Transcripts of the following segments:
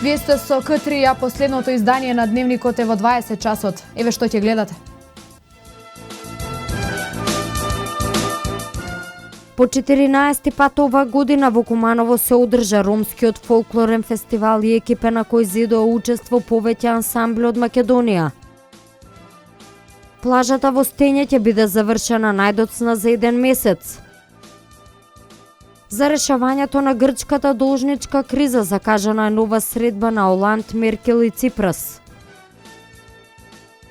Вие сте со К3, а последното издание на Дневникот е во 20 часот. Еве што ќе гледате. По 14 пат оваа година во Куманово се одржа ромскиот фолклорен фестивал и екипа на кој зедоа учество повеќе ансамбли од Македонија. Плажата во Стење ќе биде завршена најдоцна за 1 месец. За решавањето на грчката должничка криза закажана е нова средба на Оланд, Меркел и Ципрас.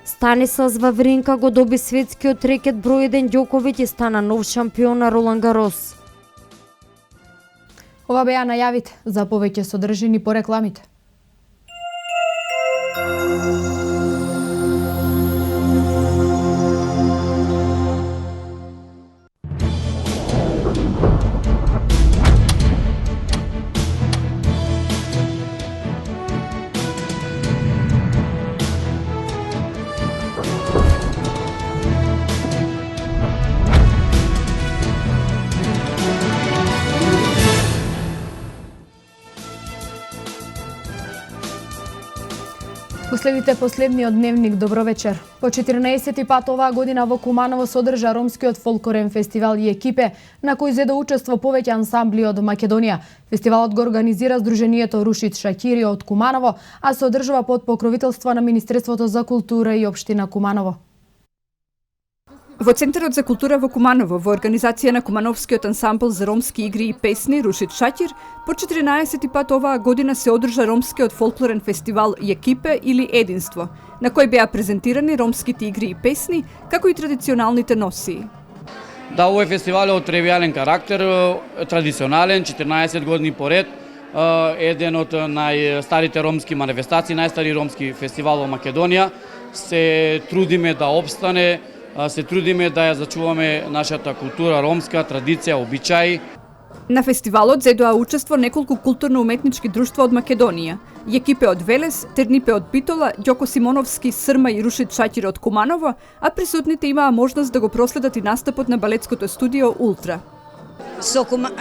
Станислав Вавринка го доби светскиот рекет број 1 Ѓоковиќ и стана нов шампион на Ролан Гарос. Ова беа најавите, за повеќе содржини по рекламите. Следите последниот дневник. Добро вечер. По 14 пат оваа година во Куманово се одржа ромскиот фолклорен фестивал и екипе на кој зедо учество повеќе ансамбли од Македонија. Фестивалот го организира Сдруженијето Рушид Шакири од Куманово, а се одржува под покровителство на Министерството за култура и општина Куманово. Во Центарот за култура во Куманово, во организација на Кумановскиот ансамбл за ромски игри и песни Рушид Шакир, по 14 пат оваа година се одржа ромскиот фолклорен фестивал Јекипе или Единство, на кој беа презентирани ромските игри и песни, како и традиционалните носии. Да, овој фестивал е од тривијален карактер, традиционален, 14 години поред, еден од најстарите ромски манифестации, најстари ромски фестивал во Македонија. Се трудиме да опстане, се трудиме да ја зачуваме нашата култура, ромска традиција, обичаи. На фестивалот зедоа учество неколку културно-уметнички друштва од Македонија. Јекипе од Велес, Тернипе од Битола, Ѓоко Симоновски, Срма и Рушид Шакир од Куманово, а присутните имаа можност да го проследат и настапот на балетското студио Ултра.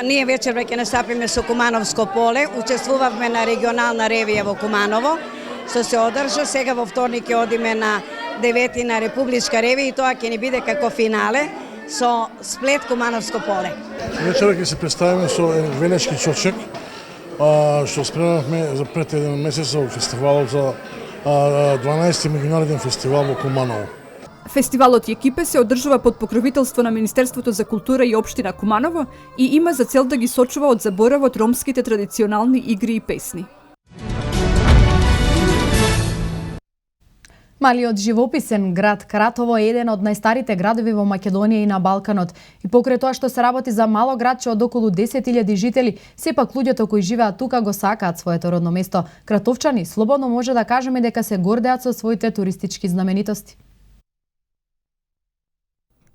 Ние вечер веќе настапиме со Кумановско поле, учествувавме на регионална ревија во Куманово, што се одржа. Сега во вторник ќе одиме на 9 на Републичка ревија и тоа ќе ни биде како финале со Сплет Кумановско поле. Вечера ќе се представиме со велешки чочек, што спремавме за пред 1 месец во фестивалот за 12-ти меѓународен фестивал во Куманово. Фестивалот Јекипе се одржува под покровителство на Министерството за култура и општина Куманово и има за цел да ги сочува од заборавот ромските традиционални игри и песни. Малиот живописен град Кратово е еден од најстарите градови во Македонија и на Балканот. И покрај тоа што се работи за мало градче од околу 10.000 жители, сепак луѓето кои живеат тука го сакаат своето родно место. Кратовчани слободно може да кажеме дека се гордеат со своите туристички знаменитости.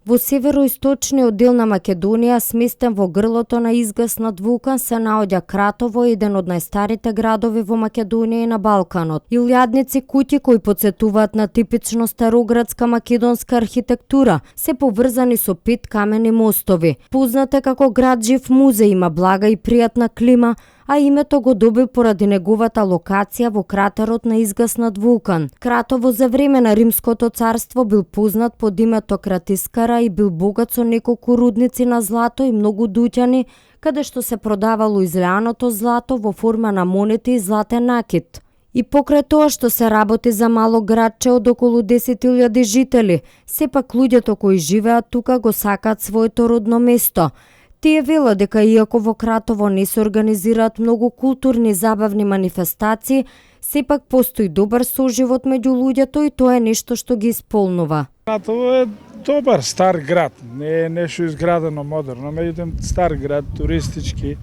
Во североисточниот дел на Македонија, сместен во грлото на изгаснат вулкан, се наоѓа Кратово, еден од најстарите градови во Македонија и на Балканот. Илјадници куќи кои потсетуваат на типично староградска македонска архитектура, се поврзани со 5 камени мостови. Познат е како град жив музеј, има блага и пријатна клима, а името го добил поради неговата локација во кратерот на изгаснат вулкан. Кратово за време на Римското царство бил познат под името Кратискара и бил богат со неколку рудници на злато и многу дуќани, каде што се продавало излеаното злато во форма на монети и златен накит. И покрај тоа што се работи за мало градче од околу 10.000 жители, сепак луѓето кои живеат тука го сакаат своето родно место. Тие велат дека иако во Кратово не се организираат многу културни и забавни манифестации, сепак постои добар соживот меѓу луѓето и тоа е нешто што ги исполнува. Кратово е добар стар град, не е нешто изградено модерно, меѓутоа стар град, туристички,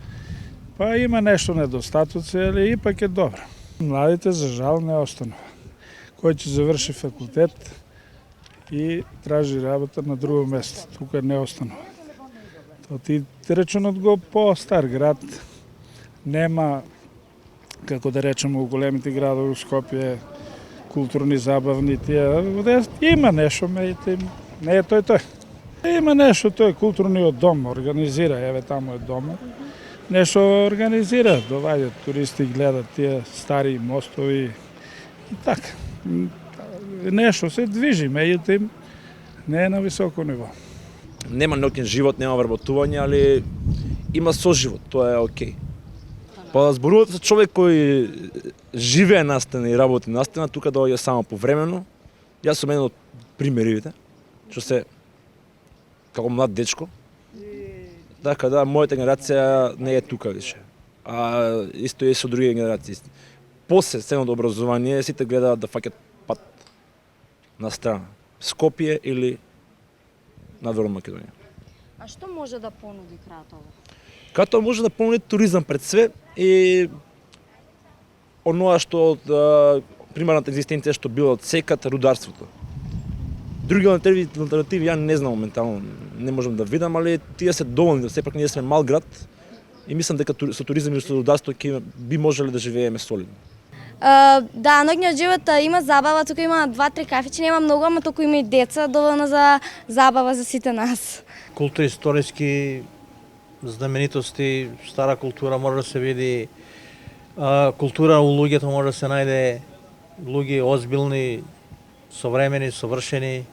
па има нешто недостатоци, али ипак е добро. Младите за жал не останува. Кој ќе заврши факултет и тражи работа на друго место, тука не останува. Ти реченот го по стар град, нема, како да речеме, у големите градови, у Скопје, културни, забавни, тие, има нешто, не е тој. Има нешто, тој културниот дом организира, еве таму е домот, нешто организираат, доваѓаат туристи, гледат тие стари мостови и така. Нешто се движи, меѓутоа не е на високо ниво. Нема ноќен живот, нема вработување, али има соживот, тоа е окей. Па зборувате со човек кој живее настана и работи настана, тука доаѓа само повремено. Јас сум еден од примеривите, што се како млад дечко. Така да, мојата генерација не е тука више. А исто е со други генерации. После средното образование сите гледаат да фаќат пат на страна. Скопје или надвор Македонија. А што може да понуди Кратово? Кратово може да понуди туризам пред све и оноа што од примарната екзистенција што било од секата рударството. Други алтернативи ја не знам моментално, не можам да видам, али тие се доволни, сепак ние сме мал град и мислам дека со туризам и со рударство би можеле да живееме солидно. Да, ноќниот живот има забава, тука има 2-3 кафичи, нема многу, ама туку има и деца, доволно за забава за сите нас. Културо-историски знаменитости, стара култура може да се види, култура у луѓето може да се најде, луѓе озбилни, современи, совршени,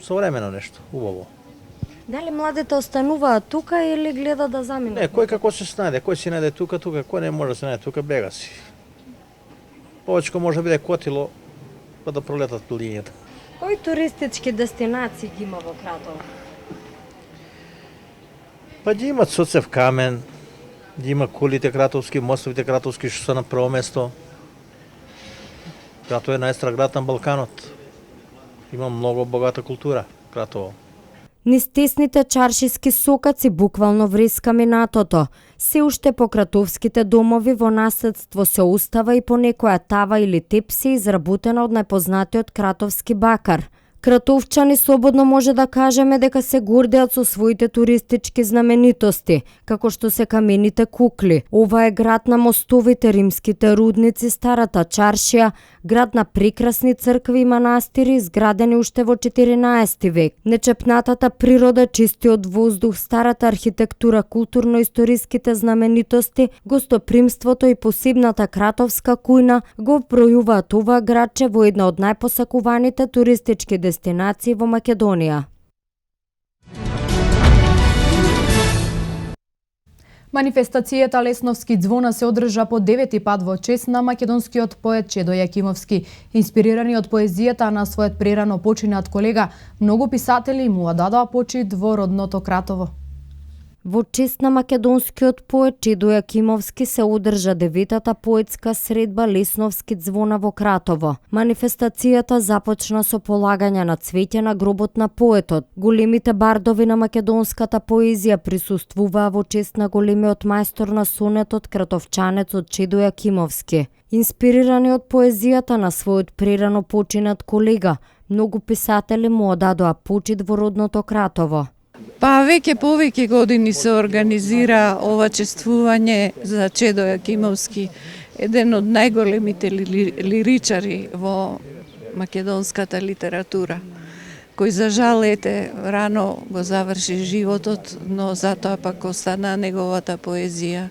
современо нешто, убаво. Дали младите остануваат тука или гледат да заминат? Не, кој како се снајде, кој си најде тука, кој не може да се најде тука, бега си. Повечко може да биде котило, па да пролетат линијата. Кои туристички дестинации ги има во Кратово? Па ги имат Соцев камен, ги има кулите кратовски, мостовите кратовски што се на прво место. Кратово е најстар град на Балканот. Има многу богата култура, Кратово. Низ тесните чаршиски сокаци буквално вриска минатото. Се уште по кратовските домови во наследство се устава и по некоја тава или тепси изработена од најпознатиот кратовски бакар. Кратовчани слободно може да кажеме дека се гордеат со своите туристички знаменитости, како што се камените кукли. Ова е град на мостовите, римските рудници, старата чаршија, град на прекрасни цркви и манастири, изградени уште во 14 век. Нечепнатата природа, чистиот воздух, старата архитектура, културно-историските знаменитости, гостопримството и посебната кратовска кујна го вбројуваат оваа градче во една од најпосакуваните туристички дестинации во Македонија. Манифестацијата Лесновски ѕвона се одржа по 9-ти пат во чест на македонскиот поет Чедо Јакимовски. Инспирирани од поезијата на својот прерано починат колега, многу писатели му дадоа почит во родното Кратово. Во чест на македонскиот поет Чедо Јакимовски се одржа 9-та поетска средба Лесновски ѕвона во Кратово. Манифестацијата започна со полагање на цвеќе на гробот на поетот. Големите бардови на македонската поезија присуствуваа во чест на големиот мајстор на сонетот кратовчанецот Чедо Јакимовски. Инспирирани од поезијата на својот прерано починат колега, многу писатели му одадоа почит во родното Кратово. Па веќе повеќе години се организира ова чествување за Чедо Јакимовски, еден од најголемите лиричари во македонската литература, кој за жал рано го заврши животот, но затоа пак остана неговата поезија.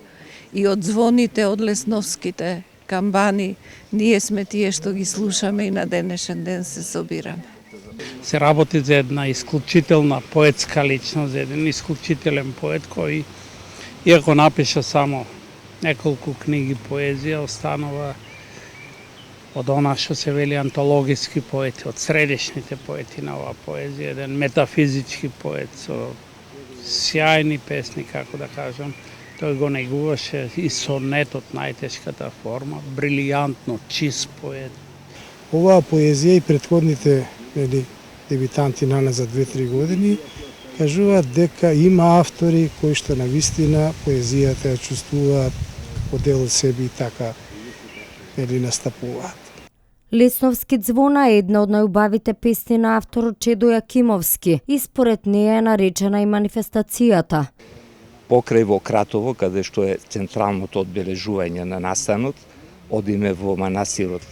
И од звоните од Лесновските камбани, ние сме тие што ги слушаме и на денешен ден се собираме. Се работи за една исклучителна поетска личност, за еден исклучителен поет кој, иако напиша само неколку книги поезија, останува од она што се вели антологиски поети, од средишните поети на оваа поезија, еден метафизички поет со сјајни песни, како да кажам. Тој го негуваше и сонетот, најтешката форма, брилијантно, чист поет. Оваа поезија и предходните дебитанти за 2-3 години кажуваат дека има автори кои што на вистина поезијата ја чувствуваат како дел од себе и така настапуваат. Лесновски ձвона е една од најубавите песни на авторот Чедо Јакимовски и според неја е наречена и манифестацијата. Покрај во Кратово, каде што е централното одбележување на настанот, одиме во манастирот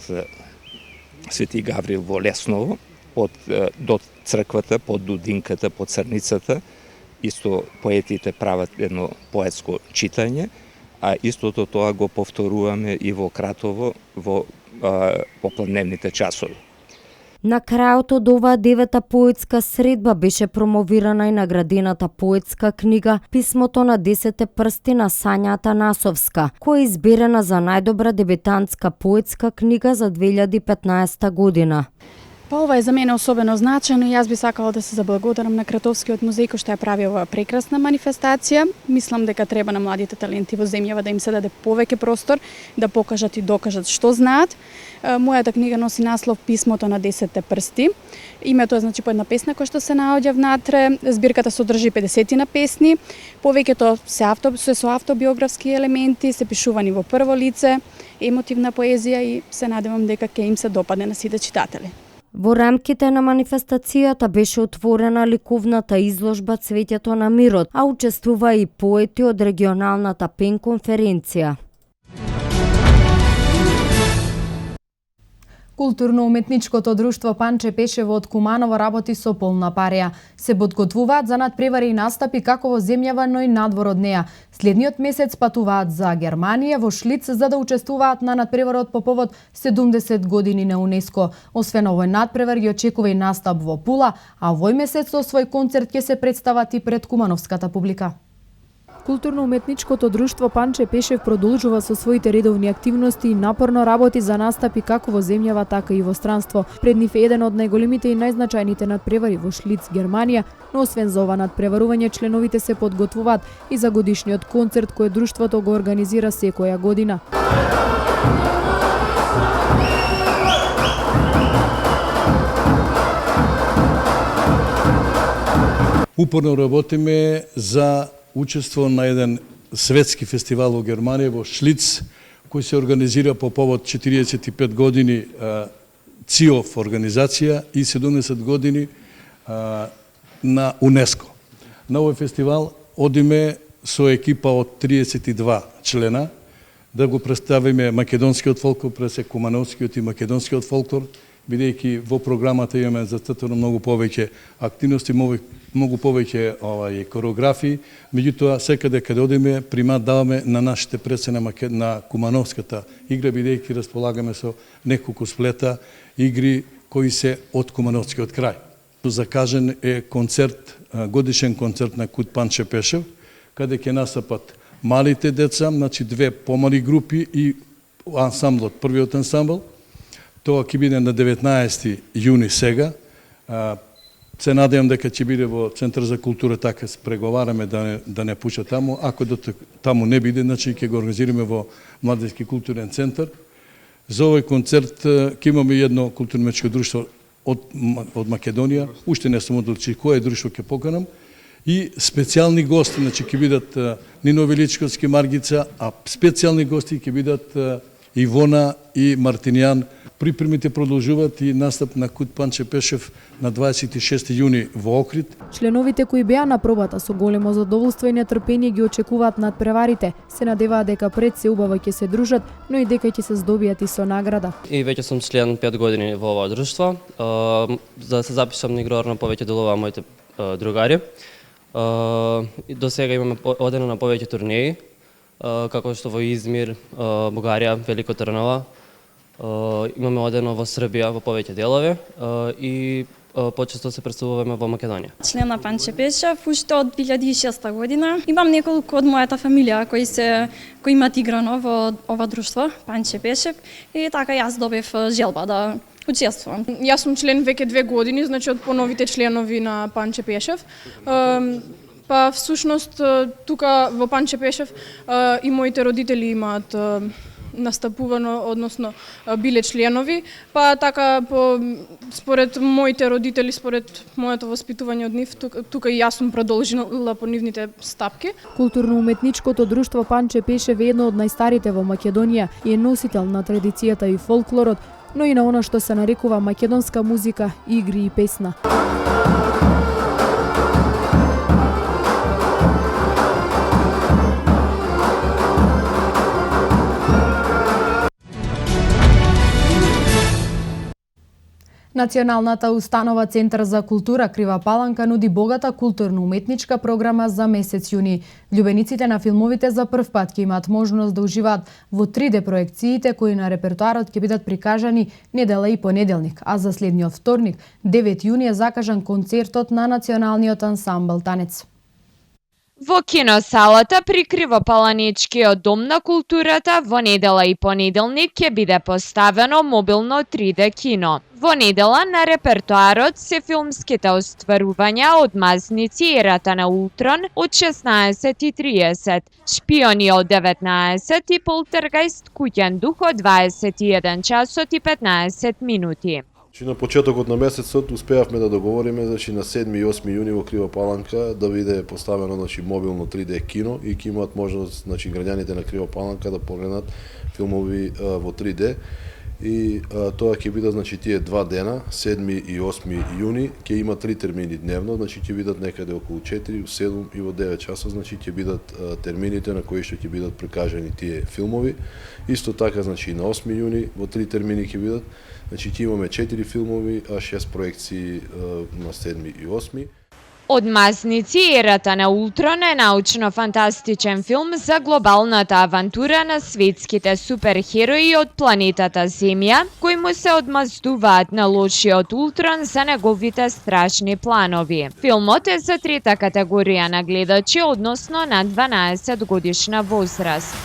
Свети Гаврил во Лесново, до црквата, под Дудинката, под Црницата, исто поетите прават едно поетско читање, а истото тоа го повторуваме и во Кратово во попладневните часови. На крајот од оваа 9-та поетска средба беше промовирана и наградената поетска книга Писмото на 10 прсти на Сања Атанасовска, која е изберена за најдобра дебютантска поетска книга за 2015 година. Па ова е за мене особено значено и јас би сакала да се заблагодарам на Кратовскиот музеј кој што ја прави оваа прекрасна манифестација. Мислам дека треба на младите таленти во земјава да им се даде повеќе простор, да покажат и докажат што знаат. Мојата книга носи наслов Писмото на 10 прсти. Името е значи по една песна која што се наоѓа внатре. Збирката содржи 50 на песни. Повеќето се со автобиографски елементи, се пишувани во прво лице, емотивна поезија и се надевам дека ќе им се допадне на сите читатели. Во рамките на манифестацијата беше отворена ликовната изложба Цветето на мирот, а учествува и поети од регионалната ПЕН конференција. Културно-уметничкото друштво Панче Пешево од Куманово работи со полна пареја. Се подготвуваат за надпревари и настапи како во земјава, но и надвор од неа. Следниот месец патуваат за Германија во Шлиц за да учествуваат на надпреварот по повод 70 години на УНЕСКО. Освен овој надпревар ги очекува и настап во Пула, а овој месец со свој концерт ќе се представат и пред кумановската публика. Културно-уметничкото друштво Панче Пешев продолжува со своите редовни активности и напорно работи за настапи како во земјава, така и во странство. Пред нив е еден од најголемите и најзначајните надпревари во Шлиц, Германија, но освен за ова надпреварување, членовите се подготвуваат и за годишниот концерт кој друштвото го организира секоја година. Упорно работиме за учество на еден светски фестивал во Германија, во Шлиц, кој се организира по повод 45 години ЦИОФ организација и 70 години на УНЕСКО. На овој фестивал одиме со екипа од 32 члена да го представиме македонскиот фолклор, пресе кумановскиот и македонскиот фолклор, бидејќи во програмата имаме зацртано многу повеќе активности, многу повеќе кореографии, меѓутоа секаде каде одиме примат даваме на нашите предсцена на кумановската игра, бидејќи располагаме со неколку сплета игри кои се од кумановскиот крај. Закажен е концерт, годишен концерт на Кут Панче Пешев, каде ќе настапат малите деца, значи две помали групи и ансамблот, првиот ансамбл. Тоа ќе биде на 19 јуни сега. Се надевам дека ќе биде во Центар за култура, така се преговараме да не пуша таму. Ако таму не биде, значи ќе го организираме во Младински културен центар. За овој концерт ќе имаме едно културно-уметничко друштво од Македонија. Уште не сум одлучил кое друштво ќе поканам. И специјални гости, значи ќе бидат Нино Величковски, Маргица, а специјални гости ќе бидат Ивона и Мартинијан. Припремите продолжуваат и настап на Кут Панче Пешев на 26 јуни во Охрид. Членовите кои беа на пробата со големо задоволство и нетрпение ги очекуваат надпреварите. Се надеваат дека пред се убаво ќе се дружат, но и дека ќе се здобијат и со награда. И веќе сум член 5 години во ова друштво. За да се запишам на играр на повеќе делова моите другари. До сега имаме одено на повеќе турнеи, како што во Измир, Бугарија, Велико Трнава. Имаме одено во Србија во повеќе делови и почесто се представуваме во Македонија. Член на Панче Пешев уште од 2006 година. Имам неколку од мојата фамилија кои имаат играно во ова друштво Панче Пешев и така јас добив желба да учествувам. Јас сум член веќе 2 години, значи од поновите членови на Панче Пешев. Па всушност тука во Панче Пешев и моите родители имаат настапувано, односно биле членови, па така според моите родители, според моето воспитување од нив, тука и јас сум продолжила по нивните стапки. Културно-уметничкото друштво Панче Пешев е едно од најстарите во Македонија и е носител на традицијата и фолклорот, но и на она што се нарекува македонска музика, игри и песна. Националната установа Центар за култура Крива Паланка нуди богата културно-уметничка програма за месец јуни. Љубениците на филмовите за прв пат ќе имаат можност да уживаат во 3D проекциите кои на репертоарот ќе бидат прикажани недела и понеделник, а за следниот вторник, 9 јуни е закажан концертот на националниот ансамбл Танец. Во киносалата при Кривопаланичкиот дом на културата во недела и понеделник ќе биде поставено мобилно 3D кино. Во недела на репертоарот се филмските остварувања од Мазници Ерата на Ултрон од 16:30, Шпиони од 19 и Полтергайст Куќен дух од 21 часот и 15 минути. На почетокот на месецот успеавме да договориме на 7 и 8 јуни во Крива Паланка да биде поставено мобилно 3D кино и ќе имаат можност граѓаните на Крива Паланка да погледнат филмови во 3D. И тоа ќе бидат тие 2 дена, 7 и 8 јуни, ќе има 3 термини дневно, ќе бидат некаде околу 4, 7 и во 9 часот, ќе бидат термините на кои што ќе бидат прикажани тие филмови. Исто така, на 8 јуни во 3 термини ќе бидат, ќе имаме 4 филмови, а 6 проекции на 7 и 8. Од Мазници Ерата на Ултрон е научно-фантастичен филм за глобалната авантура на светските суперхерои од планетата Земја, кои му се одмаздуваат на лошиот Ултрон за неговите страшни планови. Филмот е за трета категорија на гледачи, односно на 12 годишна возраст.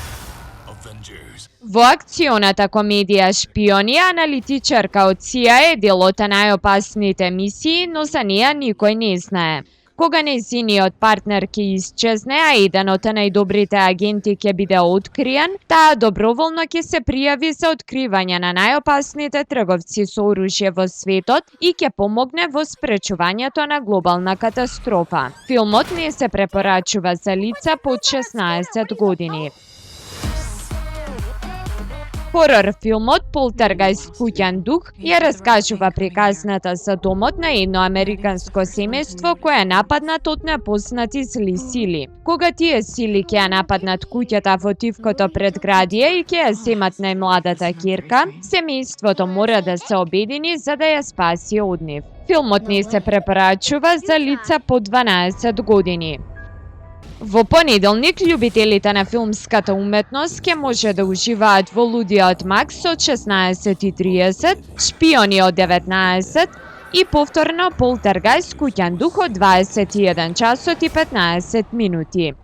Во акционата комедија Шпиони, аналитичарка од CIA е дел од најопасните мисии, но за неа никој не знае. Кога нејзиниот партнер ќе исчезне, а еден од најдобрите агенти ќе биде откриен, таа доброволно ќе се пријави за откривање на најопасните трговци со оружје во светот и ќе помогне во спречувањето на глобална катастрофа. Филмот не се препорачува за лица под 16 години. Хорор филмот Полтергайст Куќен дух ја раскажува приказната за домот на едно американско семејство кое е нападнат од непознати зли сили. Кога тие сили ќе ја нападнат куќата во тивкото предградие и ќе ја земат најмладата ќерка, семејството мора да се обедини за да ја спаси од нив. Филмот не се препорачува за лица по 12 години. Во понеделник, љубителите на филмската уметност ќе може да уживаат во Лудиот Макс од 16:30, Шпиони од 19 и повторно Полтергайст Куќен дух од 21 часот и 15 минути.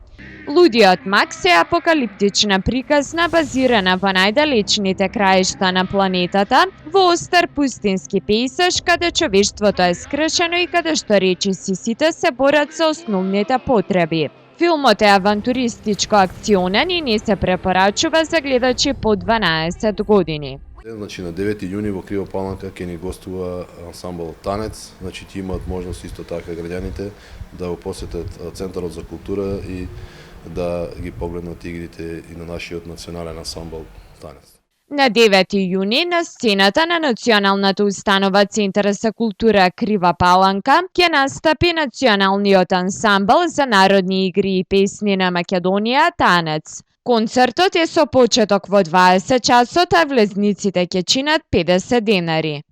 Лудиот Макс е апокалиптична приказна базирана во најдалечните краишта на планетата, во остар пустински пејзаж каде човештвото е скршено и каде што речиси сите се борат за основните потреби. Филмот е авантуристичко акционен и не се препорачува за гледачи по 12 години. На 9 јуни во Крива Паланка ќе ни гостува ансамбл Танец, ќе имаат можност исто така граѓаните да го посетат Центарот за култура и да ги погледнат игрите и на нашиот национален ансамбл Танец. На 9 јуни на сцената на Националната установа Центар за култура Крива Паланка ќе настапи националниот ансамбл за народни игри и песни на Македонија Танец. Концертот е со почеток во 20 часот, а влезниците ќе чинат 50 денари.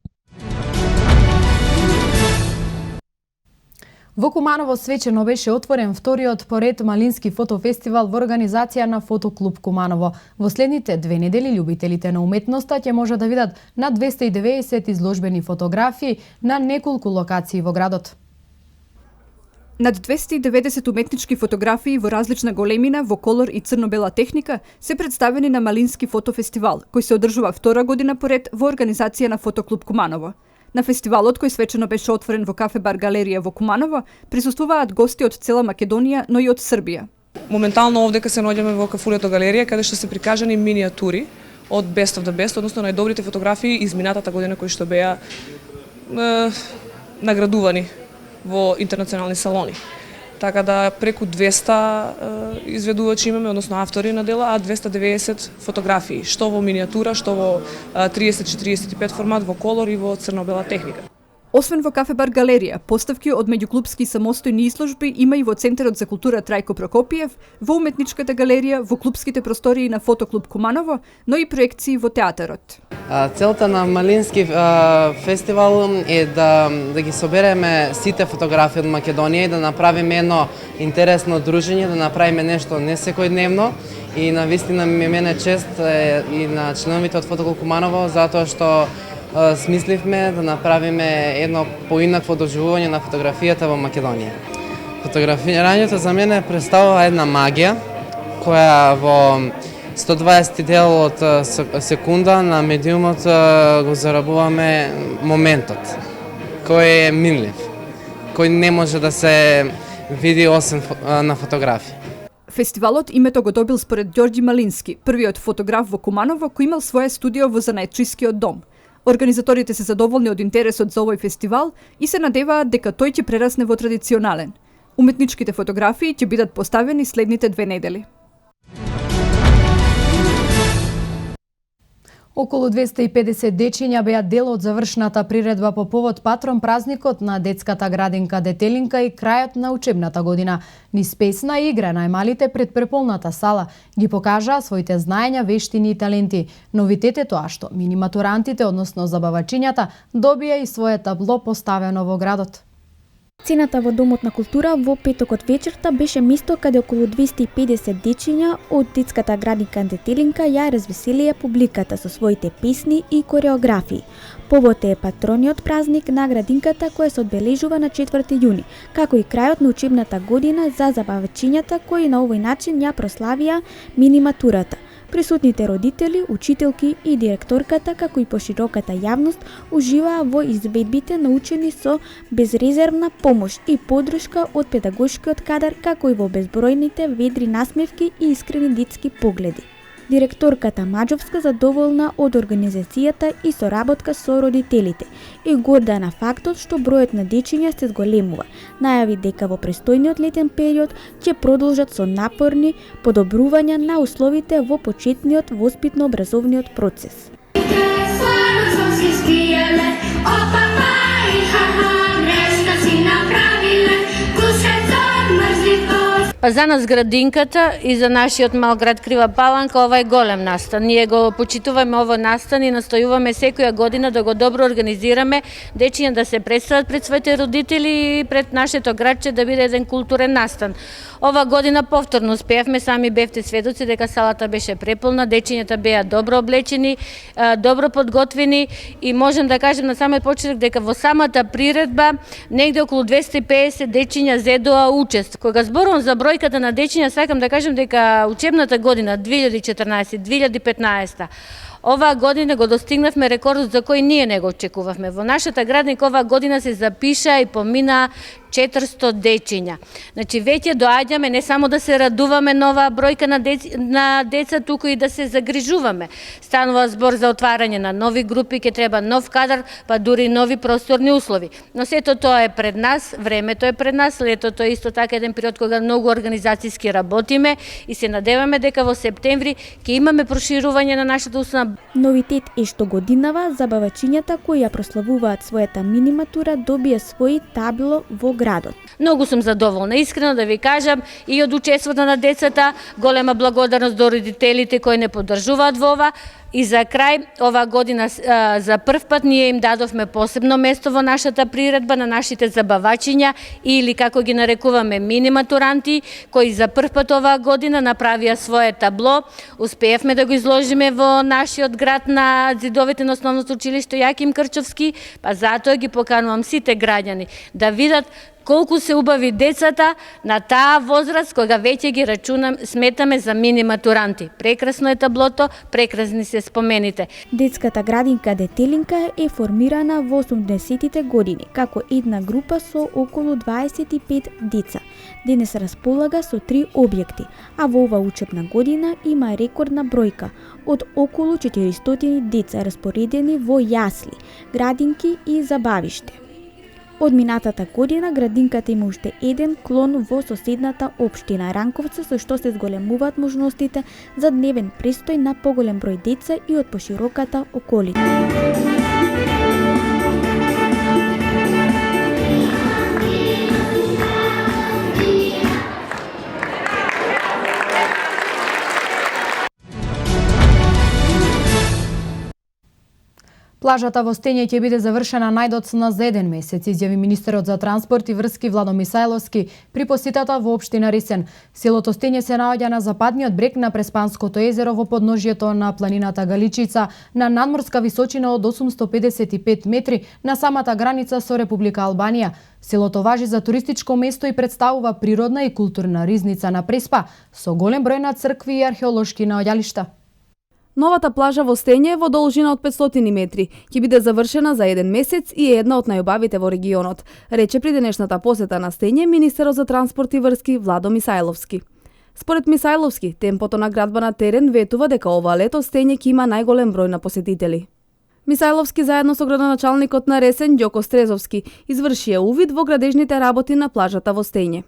Во Куманово свечено беше отворен вториот поред Малински фотофестивал во организација на Фотоклуб Куманово. Во следните 2 недели љубителите на уметноста ќе може да видат над 290 изложбени фотографии на неколку локации во градот. Над 290 уметнички фотографии во различна големина, во колор и црно-бела техника се представени на Малински фотофестивал, кој се одржува втора година поред во организација на Фотоклуб Куманово. На фестивалот, кој свечено беше отворен во кафе бар галерија во Куманово, присуствуваат гости од цела Македонија, но и од Србија. Моментално овдека се наоѓаме во кафулето галерија, каде што се прикажани миниатури од Best of the Best, односно најдобрите фотографии изминатата година кои што беа наградувани во интернационални салони. Така да преку 200 изведувачи имаме, односно автори на дела, а 290 фотографии, што во миниатура, што во 30-45 формат, во колор и во црно-бела техника. Освен во кафе-бар галерија, поставки од меѓуклупски самостојни изложби има и во Центарот за култура Трајко Прокопиев, во Уметничката галерија, во клупските простории на Фотоклуб Куманово, но и проекции во театарот. Целта на Малински фестивал е да ги собереме сите фотографии од Македонија и да направиме едно интересно дружење, да направиме нешто не секојдневно. И навистина ми е мене чест и на членовите од Фотоклуб Куманово, затоа што смисливме да направиме едно поинакво доживување на фотографијата во Македонија. Фотографирањето за мене представува една магија која во 120 дел од секунда на медиумот го зарабуваме моментот, кој е минлив, кој не може да се види освен на фотографија. Фестивалот името го добил според Ѓорѓи Малински, првиот фотограф во Куманово кој имал свое студио во Занаетчискиот дом. Организаторите се задоволни од интересот за овој фестивал и се надеваат дека тој ќе прерасне во традиционален. Уметничките фотографии ќе бидат поставени следните 2 недели. Околу 250 дечиња беа дел од завршната приредба по повод патрон празникот на детската градинка Детелинка и крајот на учебната година. Низ песна и игра најмалите пред преполната сала ги покажаа своите знаења, вештини и таленти. Новитет е тоа што мини-матурантите, односно забавачињата, добија и свое табло поставено во градот. Сцената во Домот на култура во петокот вечерта беше место каде околу 250 дечиња од детската градинка Детелинка ја развеселија публиката со своите песни и кореографии. Повод е патрониот празник на градинката кој се одбележува на 4 јуни, како и крајот на учебната година за забавачињата кои на овој начин ја прославија мини-матурата. Присутните родители, учителки и директорката, како и пошироката јавност, уживаа во изведбите научени со безрезервна помош и поддршка од педагошкиот кадар, како и во безбројните ведри насмевки и искрени детски погледи. Директорката Маџовска задоволна од организацијата и соработка со родителите и горда на фактот што бројот на дечиња се зголемува. Најави дека во престојниот летен период ќе продолжат со напорни подобрувања на условите во почетниот воспитно-образовниот процес. Па за нас градинката и за нашиот мал град Крива Паланка ова е голем настан. Ние го почитуваме овој настан и настојуваме секоја година да го добро организираме, дечиња да се представат пред своите родители и пред нашето градче да биде еден културен настан. Ова година повторно успеавме, сами бевте сведоци дека салата беше преполна, дечињата беа добро облечени, добро подготвени и можам да кажем на самиот почеток дека во самата приредба негде околу 250 дечиња зедоа учество. Кога зборувам за бројката на дечиња, сакам да кажем дека учебната година 2014-2015 оваа година го достигнавме рекордот за кој ние не го очекувавме. Во нашата градинка оваа година се запиша и помина 400 дечиња. Значи веќе доаѓаме не само да се радуваме на оваа бројка на деца, туку и да се загрижуваме. Станува збор за отварање на нови групи, ќе треба нов кадар, па дури нови просторни услови. Но сето тоа е пред нас, времето е пред нас, летото е исто така еден период кога многу организацијски работиме и се надеваме дека во септември ќе имаме проширување на нашата установа. Новитет е што годинава забавачињата кои ја прославуваат својата мини-матура добија свој табло во градот. Многу сум задоволна, искрено да ви кажам, и од учеството на децата, голема благодарност до родителите кои не поддржуваат во ова. И за крај, ова година за прв пат ние им дадовме посебно место во нашата приредба на нашите забавачиња или како ги нарекуваме мини-матуранти, кои за прв пат оваа година направија свое табло. Успеевме да го изложиме во нашиот град на зидовите на основното училиште Јаким Крчовски, па затоа ги поканувам сите граѓани да видат колку се убави децата на таа возраст кога веќе ги сметаме за мини-матуранти. Прекрасно е таблото, прекрасни се спомените. Детската градинка Детелинка е формирана во 80-тите години како една група со околу 25 деца. Денес располага со 3 објекти, а во ова учебна година има рекордна бројка од околу 400 деца распоредени во јасли, градинки и забавиште. Од минатата година градинката има уште еден клон во соседната општина Ранковци, со што се зголемуваат можностите за дневен престој на поголем број деца и од пошироката околина. Плажата во Стење ќе биде завршена најдоцна за 1 месец, изјави министерот за транспорт и врски Владо Мисајловски при посетата во општина Ресен. Селото Стење се наоѓа на западниот брег на Преспанското езеро во подножјето на планината Галичица на надморска височина од 855 метри на самата граница со Република Албанија. Селото важи за туристичко место и представува природна и културна ризница на Преспа со голем број на цркви и археолошки наоѓалишта. Новата плажа во Стење во должина од 500 метри ќе биде завршена за 1 месец и е една од најубавите во регионот, рече при денешната посета на Стење министерот за транспорт и врски Владо Мисајловски. Според Мисајловски, темпото на градба на терен ветува дека ова лето Стење ќе има најголем број на посетители. Мисајловски заедно со градоначалникот на Ресен Ѓоко Стрезовски извршија увид во градежните работи на плажата во Стење.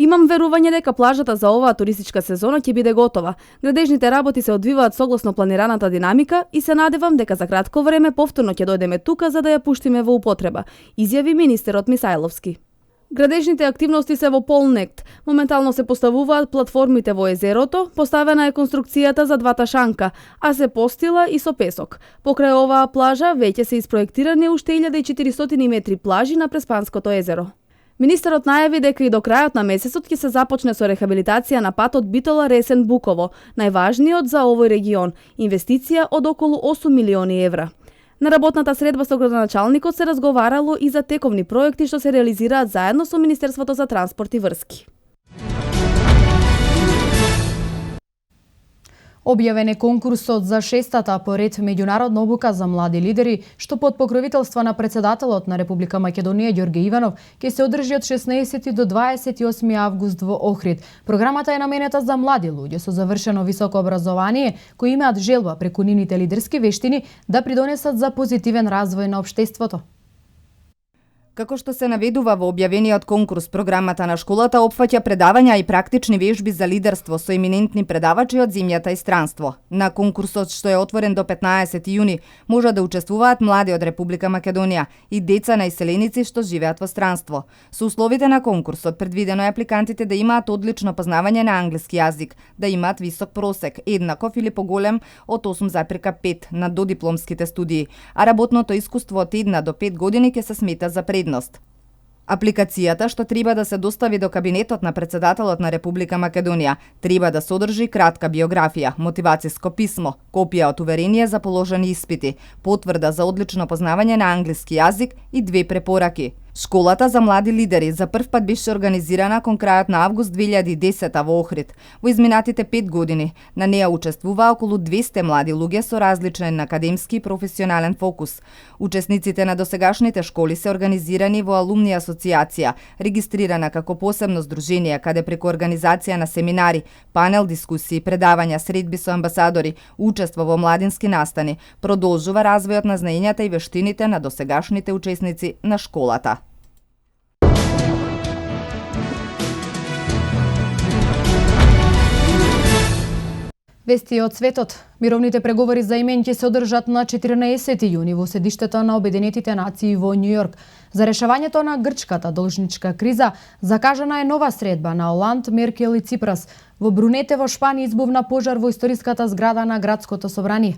Имам верување дека плажата за оваа туристичка сезона ќе биде готова. Градежните работи се одвиваат согласно планираната динамика и се надевам дека за кратко време повторно ќе дојдеме тука за да ја пуштиме во употреба, изјави министерот Мисајловски. Градежните активности се во полнект. Моментално се поставуваат платформите во езерото, поставена е конструкцијата за двата шанка, а се постила и со песок. Покрај оваа плажа веќе се испроектирани уште 1400 метри плажи на Преспанското езеро. Министерот најави дека и до крајот на месецот ќе се започне со рехабилитација на патот Битола Ресен Буково, најважниот за овој регион, инвестиција од околу 8 милиони евра. На работната средба со градоначалникот се разговарало и за тековни проекти што се реализираат заедно со Министерството за транспорт и врски. Објавен е конкурсот за 6-та поред меѓународна обука за млади лидери, што под покровителство на председателот на Република Македонија Ѓорге Иванов ќе се одржи од 16 до 28 август во Охрид. Програмата е наменета за млади луѓе со завршено високо образование кои имаат желба преку нивните лидерски вештини да придонесат за позитивен развој на општеството. Како што се наведува во објавениот конкурс, програмата на школата опфаќа предавања и практични вежби за лидерство со еминентни предавачи од земјата и странство. На конкурсот, што е отворен до 15 јуни, може да учествуваат млади од Република Македонија и деца на иселеници што живеат во странство. Со условите на конкурсот предвидено е апликантите да имаат одлично познавање на англиски јазик, да имаат висок просек, еднаков или поголем од 8,5 на додипломските студии, а работното искуство од 1 до 5 години ќе се смета за предност. Апликацијата, што треба да се достави до кабинетот на председателот на Република Македонија, треба да содржи кратка биографија, мотивациско писмо, копија од уверение за положени испити, потврда за одлично познавање на англиски јазик и 2 препораки. Школата за млади лидери за прв пат беше организирана кон крајот на август 2010 во Охрид. Во изминатите 5 години на неа учествуваа околу 200 млади луѓе со различен академски и професионален фокус. Учесниците на досегашните школи се организирани во алумни асоцијација, регистрирана како посебно здружение, каде преку организација на семинари, панел дискусии, предавања, средби со амбасадори, учество во младински настани, продолжува развојот на знаењата и вештините на досегашните учесници на школата. Вести од светот. Мировните преговори за имен ќе се одржат на 14 јуни во седиштето на Обединетите нации во Њу Јорк. За решавањето на грчката должничка криза закажана е нова средба на Оланд, Меркел и Ципрас. Во Брунете во Шпанија избувна пожар во историската зграда на градското собрание.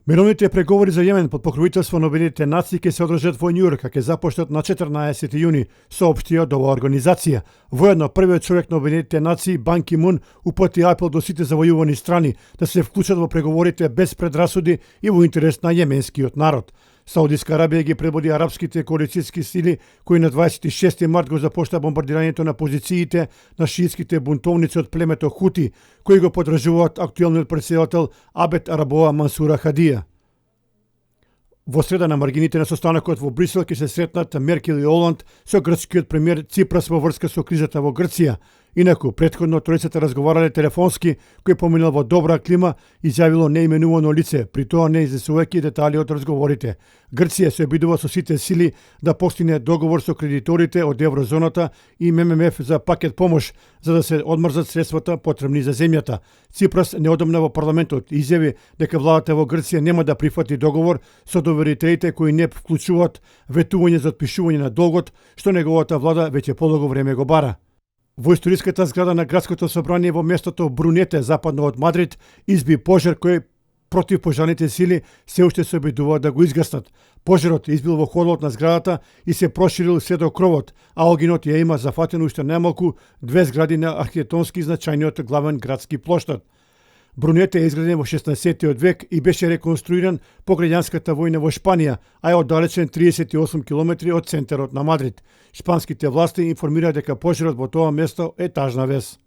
Мировните преговори за Јемен под покровителство на Обединетите нации ќе се одржат во Њу Јорк, а ќе започнат на 14 јуни, соопшти од оваа организација. Воедно првиот човек на Обединетите нации Бан Ки Мун упати апел до сите завојувани страни да се вклучат во преговорите без предрасуди и во интерес на јеменскиот народ. Саудиска Арабија ги предводи арапските коалицијски сили кои на 26 март го започна бомбардирањето на позициите на шиитските бунтовници од племето Хути, кои го подржуваат актуелниот претседател Абед Арабоа Мансура Хадија. Во среда на маргините на состанокот во Брисел ќе се сретнат Меркел и Оланд со грчкиот премиер Ципрас во врска со кризата во Грција. Инаку, предходно тројцата разговарале телефонски, кој поминал во добра клима, изјавило неименувано лице, при тоа не изнесувајќи детали од разговорите. Грција се обидува со сите сили да постигне договор со кредиторите од еврозоната и ММФ за пакет помош, за да се одмрзат средствата потребни за земјата. Ципрас неодамна во парламентот изјави дека владата во Грција нема да прифати договор со доверителите кои не вклучуваат ветување за отпишување на долгот, што неговата влада веќе подолго време го бара. Во историската зграда на градското собрание во местото Брунете, западно од Мадрид, изби пожар кој против пожарните сили се уште се обидуваат да го изгаснат. Пожарот избил во холот на зградата и се проширил се до кровот, а огинот ја има зафатено уште најмалку 2 згради на архитектонски значајниот главен градски плоштад. Брунет е изграден во 16 век и беше реконструиран по граѓанската војна во Шпанија, а е оддалечен 38 километри од центарот на Мадрид. Шпанските власти информираат дека пожарот во тоа место е тажна вест.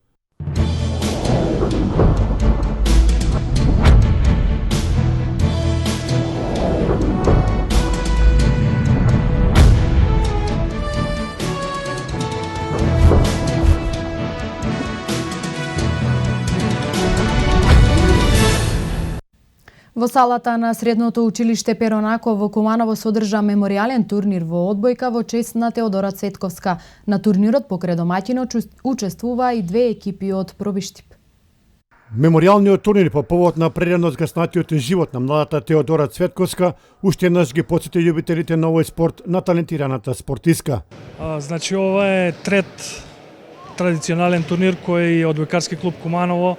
Во салата на Средното училиште Перонако во Куманово се одржа меморијален турнир во одбојка во чест на Теодора Цветковска. На турнирот покрај домаќинот учествуваа и 2 екипи од Пробиштип. Меморијалниот турнир по повод на прерано згаснатиот живот на младата Теодора Цветковска уште еднаш ги потсети љубителите на овој спорт на талентираната спортистка. Значи ова е трет традиционален турнир кој одбојкарски клуб Куманово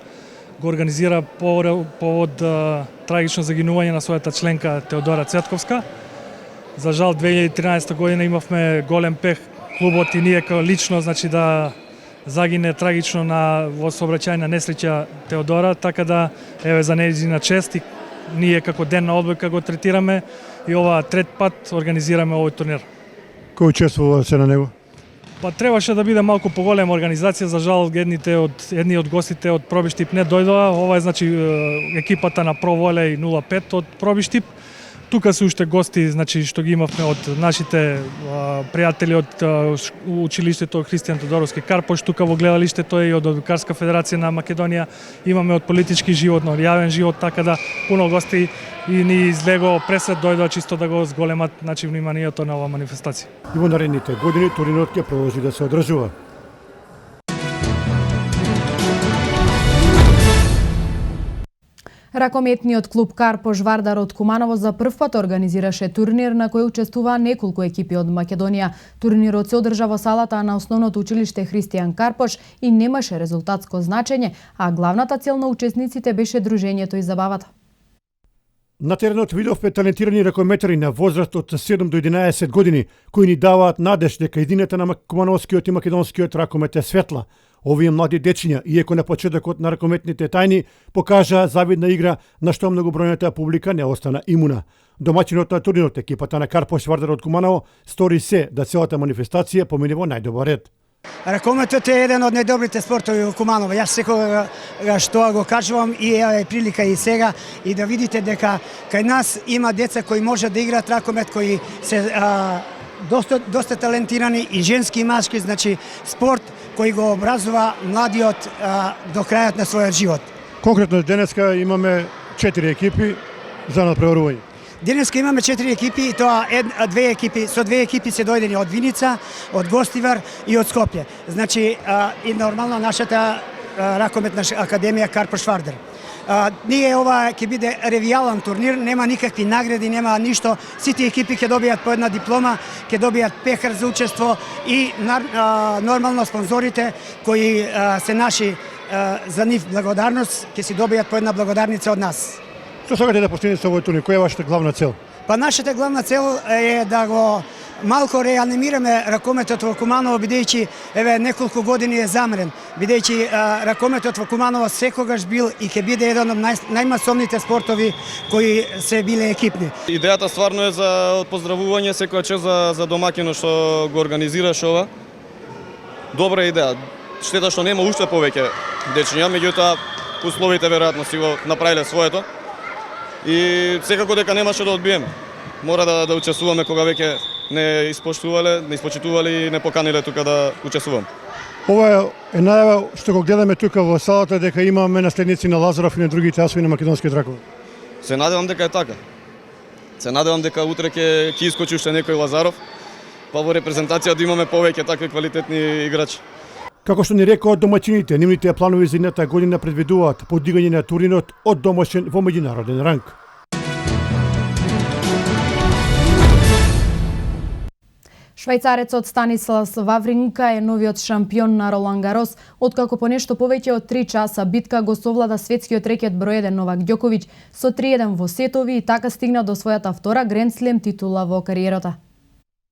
го организира повод трагично загинување на својата членка Теодора Цветковска. За жал 2013 година имавме голем пех клубот и ние како лично значи да загине трагично во сообраќајна несреќа Теодора, така да еве за нејзина чест и ние како ден на одбојка го третираме и ова трет пат организираме овој турнир. Кој учествува се на него? Па требаше да биде малку поголема организација, за жал едни од гостите од Пробиштип не дојдоа. Ова е значи екипата на Про Волеј 05 од Пробиштип. Тука се уште гости значи што ги имавме од нашите пријатели од училиштето Христијан Тодоровски Карпош, тука во гледалиштето и од Одбојкарска федерација на Македонија, имаме од политички живот, од јавен живот, така да пуно гости и ни излего пресед дојдоа чисто да го зголемат значи вниманието на оваа манифестација. И во наредните години турнирот ќе продолжи да се одржува. Ракометниот клуб Карпош Вардар од Куманово за прв пат организираше турнир на кој учествуваа неколку екипи од Македонија. Турнирот се одржа во салата на основното училиште Христијан Карпош и немаше резултатско значење, а главната цел на учесниците беше дружењето и забавата. На теренот видовме талентирани ракометари на возраст од 7 до 11 години, кои ни даваат надеж дека едината на кумановскиот и македонскиот ракомет е светла. Овие млади дечиња, иако на почетокот на ракометните тајни, покажаа завидна игра на што многобројната публика не остана имуна. Домаќинот на турнирот, екипата на Карпош Вардар од Куманово, стори се да целата манифестација помине во најдобар ред. Ракометот е еден од најдобрите спортови во Куманово. Јас секогаш тоа го кажувам и е прилика и сега и да видите дека кај нас има деца кои може да играат ракомет, кои се доста талентирани и женски и машки, значи спорт кој го образува младиот до крајот на својот живот. Конкретно денеска имаме 4 екипи за надпреварување. Денеска имаме 4 екипи и тоа со две екипи се дојдени од Виница, од Гостивар и од Скопје. Значи и нормално нашата ракометна академија Карпош Вардар. Ние ова ќе биде ревијален турнир, нема никакви награди, нема ништо. Сите екипи ќе добијат по една диплома, ќе добијат пехар за учество и нормално спонзорите кои се наши за нив благодарност ќе си добијат по една благодарница од нас. Што сакате да постигнете со овој турнир? Која е вашата главна цел? Па нашата главна цел е да го малку реанимираме ракометот во Куманово, бидејќи еве неколку години е замрен, бидејќи ракометот во Куманово секогаш бил и ќе биде еден од најмасовните спортови кои се биле екипни. Идејата стварно е за поздравување, секоја чест за домаќинот што го организираш ова. Добра идеја. Штета што нема уште повеќе дечиња, меѓутоа условите веројатно си го направиле своето. И секако дека немаше да одбиеме. Мора да учествуваме кога веќе не испочитувале и не поканиле тука да учествувам. Ова е најава што го гледаме тука во салата дека имаме наследници на Лазаров и на другите асови на македонскиот ракомет. Се надевам дека е така. Се надевам дека утре ќе искочи уште некој Лазаров, па во репрезентација да имаме повеќе такви квалитетни играчи. Како што ни рекоа домаќините, нивните планови за едната година предвидуваат подигање на турнирот од домашен во меѓународен ранг. Швајцарецот Станислас Вавринка е новиот шампион на Ролан Гарос, откако по нешто повеќе од 3 часа битка го совлада светскиот рекет број 1 Новак Ѓоковиќ со 3-1 во сетови и така стигна до својата втора Гренд Слем титула во кариерата.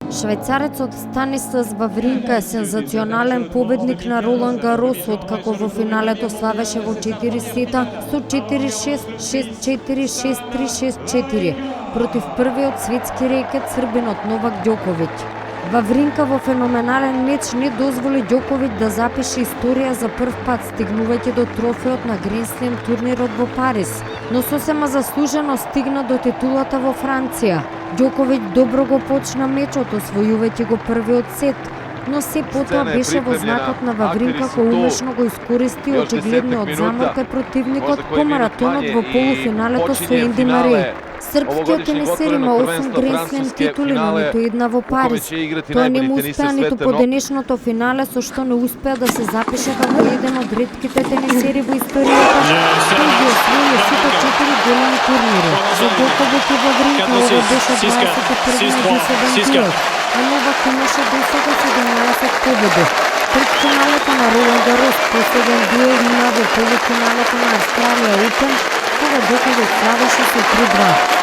Швајцарецот Станислас Вавринка е сензационален победник на Ролан Гарос, откако во финалето славеше во 4 сета со 4-6, 6-4, 6-3, 6-4 против првиот светски рекет србинот Новак Ѓоковиќ. Вавринка во феноменален меч не дозволи Ѓоковиќ да запише историја за прв пат, стигнувајќи до трофеот на Гренд Слем турнирот во Париз, но сосема заслужено стигна до титулата во Франција. Ѓоковиќ добро го почна мечот, освојувајќи го првиот сет, но се потоа беше во знакот на Вавринка кој умешно го искористи очигледниот замор кај противникот по маратонот во полуфиналето со Енди Марей. Српскиот тенисер има 8 Гренд Слем титули, но ниту една во Париз. Тоа не му успеа ниту по денешното финале, со што не успеа да се запише како еден од ретките тенисери во историјата кој ги освои сите 4 големи турнири. За Ѓоковиќ и Вавринка ова беше 21 досаден дуел, а Новак имаше досега 17 победи. Пред финалето на Ролан Гарос последен дуел има во полуфиналето на Австралија Опен, кога Ѓоковиќ славеше со 3-2.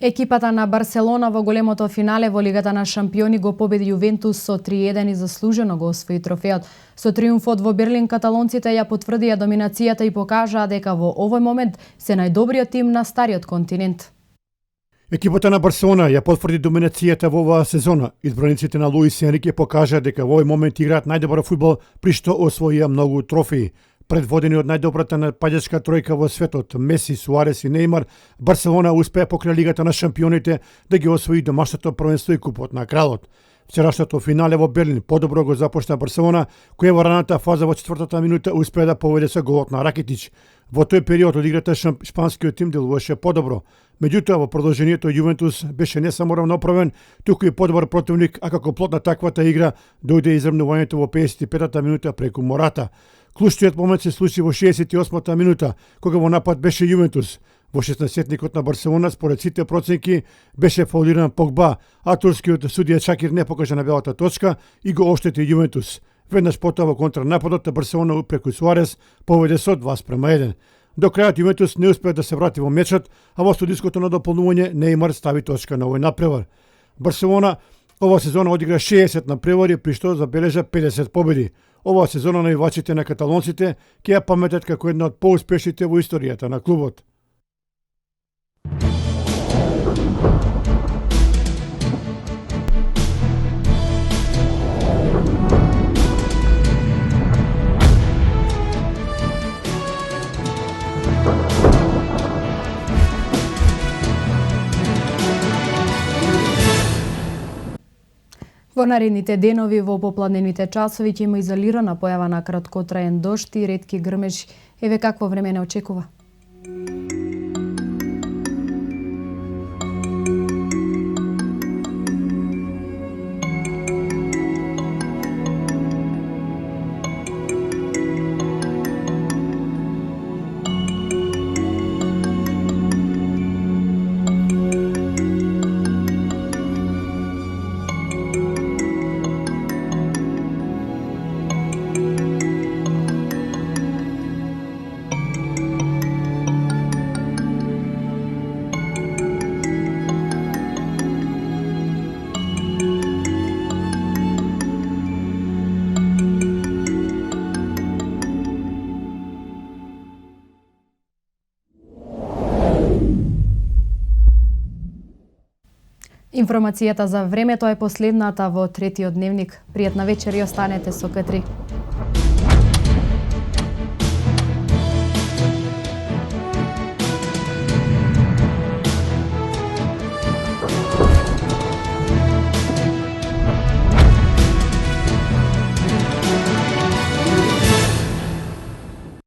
Екипата на Барселона во големото финале во Лигата на шампиони го победи Јувентус со 3-1 и заслужено го освои трофеот. Со триумфот во Берлин каталонците ја потврдија доминацијата и покажаа дека во овој момент се најдобриот тим на стариот континент. Екипата на Барселона ја потврди доминацијата во оваа сезона. Избраниците на Луис Енрике покажаа дека во овој момент играат најдобар фудбал, при што освоија многу трофеи. Предводени од најдобрата нападачка тројка во светот, Меси, Суарес и Неймар, Барселона успеа покрај Лигата на шампионите да ги освои домашното првенство и купот на кралот. Вчерашното финале во Берлин подобро го започна Барселона, која во раната фаза во 4-та минута успеа да поведе со голот на Ракитич. Во тој период од играта шпанскиот тим делуваше подобро. Меѓутоа, во продолжението Јувентус беше не само равноправен, туку и подобар противник, а како плод на таквата игра дојде изравнувањето во 55-та минута преку Мората. Клучниот момент се случи во 68-та минута, кога во напад беше Јувентус. Во 16-тникот на Барселона, според сите проценки, беше фаулиран Погба, а турскиот судија Чакир не покажа на белата точка и го оштети Јувентус. Веднаш потоа во контранападот Барселона преку Суарес поведе со 2:1. До крајот Јувентус не успеа да се врати во мечот, а во студиското на дополнување Неймар стави точка на овој напревар. Барселона ова сезона одигра 60 напревари, при што забележа 50 победи. Оваа сезона навивачите на каталонците ќе ја паметат како една од поуспешните во историјата на клубот. Во наредните денови во попладневните часови ќе има изолирана појава на краткотраен дожд и ретки грмежи. Еве какво време не очекува. Информацијата за времето е последната во третиот дневник. Пријатна вечер и останете со К3.